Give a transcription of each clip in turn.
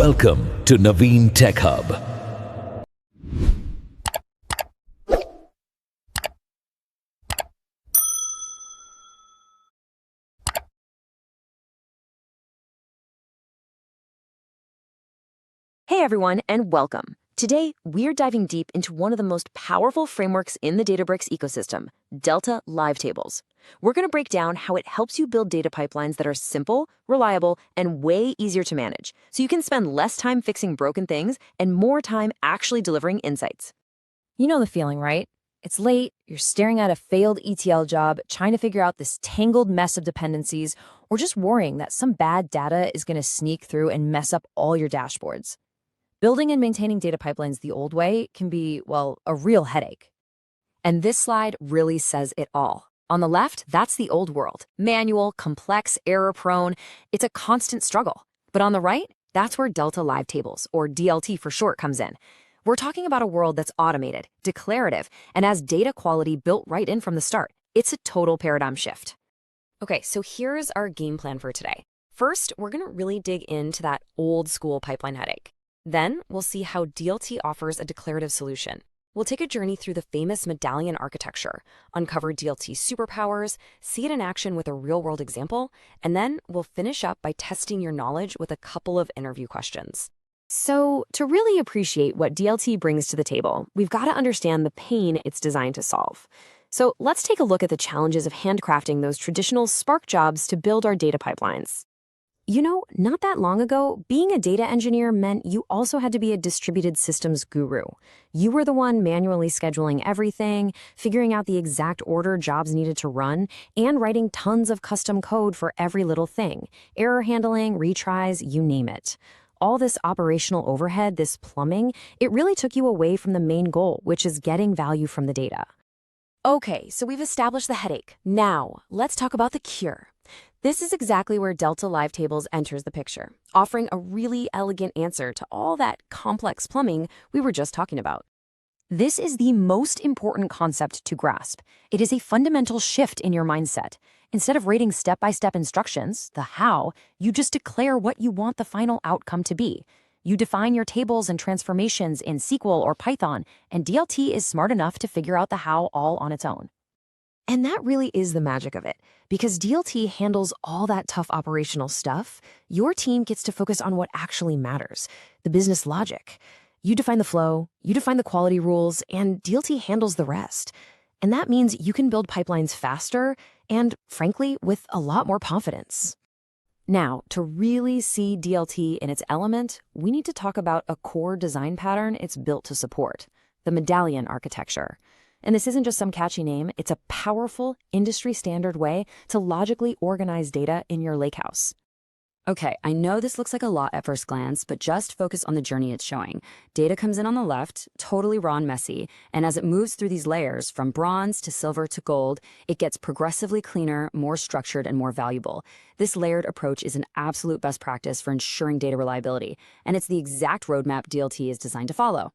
Welcome to Naveen Tech Hub. Hey everyone, and welcome. Today, we're diving deep into one of the most powerful frameworks in the Databricks ecosystem, Delta Live Tables. We're going to break down how it helps you build data pipelines that are simple, reliable, and way easier to manage, so you can spend less time fixing broken things and more time actually delivering insights. You know the feeling, right? It's late, you're staring at a failed ETL job, trying to figure out this tangled mess of dependencies, or just worrying that some bad data is going to sneak through and mess up all your dashboards. Building and maintaining data pipelines the old way can be, well, a real headache. And this slide really says it all. On the left, that's the old world. Manual, complex, error-prone. It's a constant struggle. But on the right, that's where Delta Live Tables, or DLT for short, comes in. We're talking about a world that's automated, declarative, and has data quality built right in from the start. It's a total paradigm shift. Okay, so here's our game plan for today. First, we're going to really dig into that old school pipeline headache. Then, we'll see how DLT offers a declarative solution. We'll take a journey through the famous Medallion architecture, uncover DLT superpowers, see it in action with a real-world example, and then we'll finish up by testing your knowledge with a couple of interview questions. So, to really appreciate what DLT brings to the table, we've got to understand the pain it's designed to solve. So, let's take a look at the challenges of handcrafting those traditional Spark jobs to build our data pipelines. You know, not that long ago, being a data engineer meant you also had to be a distributed systems guru. You were the one manually scheduling everything, figuring out the exact order jobs needed to run, and writing tons of custom code for every little thing. Error handling, retries, you name it. All this operational overhead, this plumbing, it really took you away from the main goal, which is getting value from the data. Okay, so we've established the headache. Now, let's talk about the cure. This is exactly where Delta Live Tables enters the picture, offering a really elegant answer to all that complex plumbing we were just talking about. This is the most important concept to grasp. It is a fundamental shift in your mindset. Instead of rating step-by-step instructions, the how, you just declare what you want the final outcome to be. You define your tables and transformations in SQL or Python, and DLT is smart enough to figure out the how all on its own. And that really is the magic of it. Because DLT handles all that tough operational stuff, your team gets to focus on what actually matters, the business logic. You define the flow, you define the quality rules, and DLT handles the rest. And that means you can build pipelines faster and, frankly, with a lot more confidence. Now, to really see DLT in its element, we need to talk about a core design pattern it's built to support, the Medallion architecture. And this isn't just some catchy name, it's a powerful, industry-standard way to logically organize data in your lakehouse. Okay, I know this looks like a lot at first glance, but just focus on the journey it's showing. Data comes in on the left, totally raw and messy, and as it moves through these layers, from bronze to silver to gold, it gets progressively cleaner, more structured, and more valuable. This layered approach is an absolute best practice for ensuring data reliability, and it's the exact roadmap DLT is designed to follow.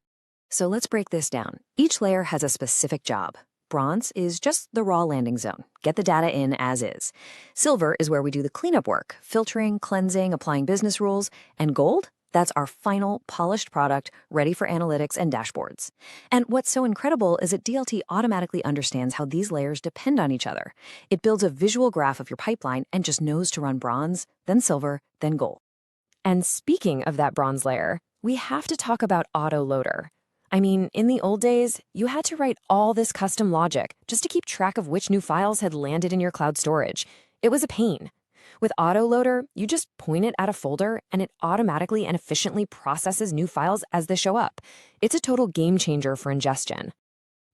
So let's break this down. Each layer has a specific job. Bronze is just the raw landing zone. Get the data in as is. Silver is where we do the cleanup work, filtering, cleansing, applying business rules. And gold? That's our final, polished product, ready for analytics and dashboards. And what's so incredible is that DLT automatically understands how these layers depend on each other. It builds a visual graph of your pipeline and just knows to run bronze, then silver, then gold. And speaking of that bronze layer, we have to talk about autoloader. I mean, in the old days, you had to write all this custom logic just to keep track of which new files had landed in your cloud storage. It was a pain. With autoloader, you just point it at a folder and it automatically and efficiently processes new files as they show up. It's a total game changer for ingestion.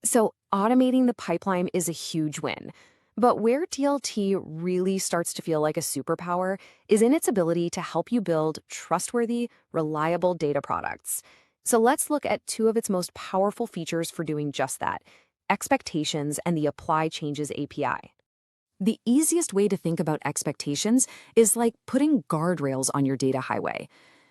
So automating the pipeline is a huge win. But where DLT really starts to feel like a superpower is in its ability to help you build trustworthy, reliable data products. So let's look at two of its most powerful features for doing just that, expectations and the Apply Changes API. The easiest way to think about expectations is like putting guardrails on your data highway.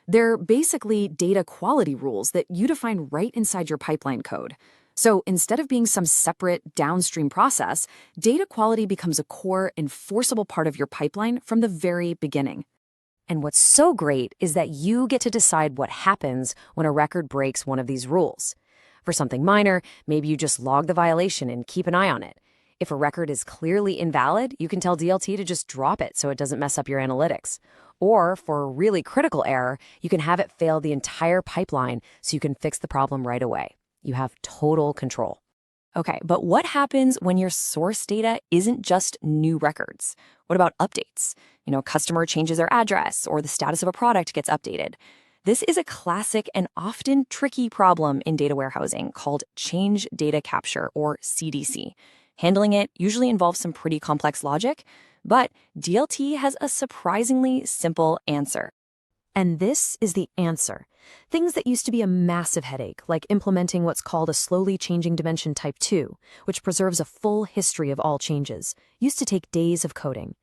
They're basically data quality rules that you define right inside your pipeline code. So instead of being some separate downstream process, data quality becomes a core, enforceable part of your pipeline from the very beginning. And what's so great is that you get to decide what happens when a record breaks one of these rules. For something minor, maybe you just log the violation and keep an eye on it. If a record is clearly invalid, you can tell DLT to just drop it so it doesn't mess up your analytics. Or for a really critical error, you can have it fail the entire pipeline so you can fix the problem right away. You have total control. Okay, but what happens when your source data isn't just new records? What about updates? A customer changes their address or the status of a product gets updated. This is a classic and often tricky problem in data warehousing called change data capture, or CDC. Handling it usually involves some pretty complex logic, but DLT has a surprisingly simple answer. And this is the answer. Things that used to be a massive headache, like implementing what's called a slowly changing dimension type 2, which preserves a full history of all changes, used to take days of coding.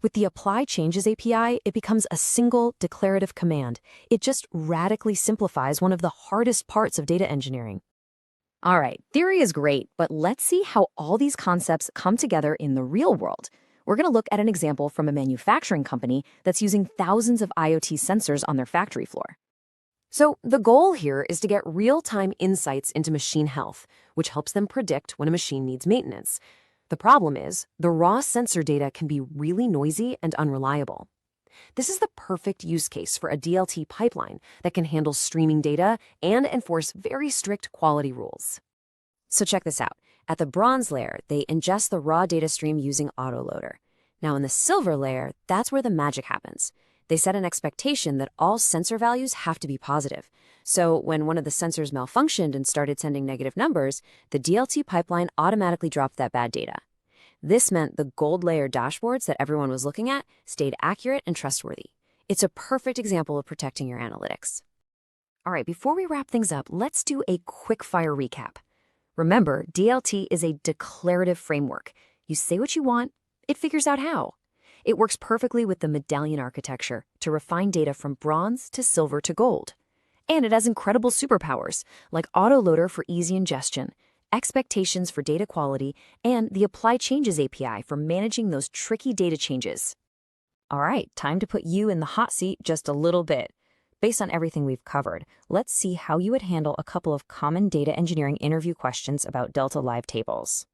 With the Apply Changes API, it becomes a single declarative command. It just radically simplifies one of the hardest parts of data engineering. All right, theory is great, but let's see how all these concepts come together in the real world. We're going to look at an example from a manufacturing company that's using thousands of IoT sensors on their factory floor. So the goal here is to get real-time insights into machine health, which helps them predict when a machine needs maintenance. The problem is, the raw sensor data can be really noisy and unreliable. This is the perfect use case for a DLT pipeline that can handle streaming data and enforce very strict quality rules. So check this out. At the bronze layer, they ingest the raw data stream using autoloader. Now in the silver layer, that's where the magic happens. They set an expectation that all sensor values have to be positive. So when one of the sensors malfunctioned and started sending negative numbers, the DLT pipeline automatically dropped that bad data. This meant the gold layer dashboards that everyone was looking at stayed accurate and trustworthy. It's a perfect example of protecting your analytics. All right, before we wrap things up, let's do a quick fire recap. Remember, DLT is a declarative framework. You say what you want, it figures out how. It works perfectly with the Medallion architecture to refine data from bronze to silver to gold. And it has incredible superpowers, like autoloader for easy ingestion, expectations for data quality, and the Apply Changes API for managing those tricky data changes. All right, time to put you in the hot seat just a little bit. Based on everything we've covered, let's see how you would handle a couple of common data engineering interview questions about Delta Live Tables.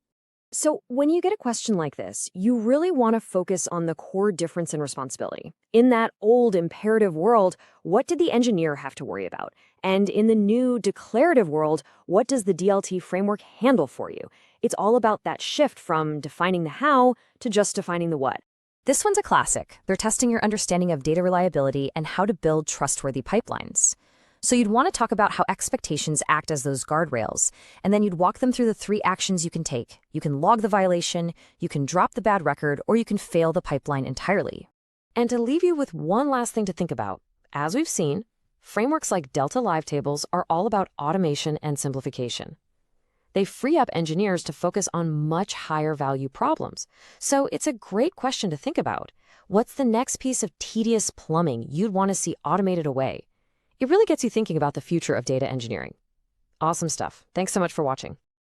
So when you get a question like this, you really want to focus on the core difference in responsibility. In that old imperative world, what did the engineer have to worry about? And in the new declarative world, what does the DLT framework handle for you? It's all about that shift from defining the how to just defining the what. This one's a classic. They're testing your understanding of data reliability and how to build trustworthy pipelines. So you'd want to talk about how expectations act as those guardrails, and then you'd walk them through the 3 actions you can take. You can log the violation, you can drop the bad record, or you can fail the pipeline entirely. And to leave you with one last thing to think about, as we've seen, frameworks like Delta Live Tables are all about automation and simplification. They free up engineers to focus on much higher value problems. So it's a great question to think about. What's the next piece of tedious plumbing you'd want to see automated away? It really gets you thinking about the future of data engineering. Awesome stuff. Thanks so much for watching.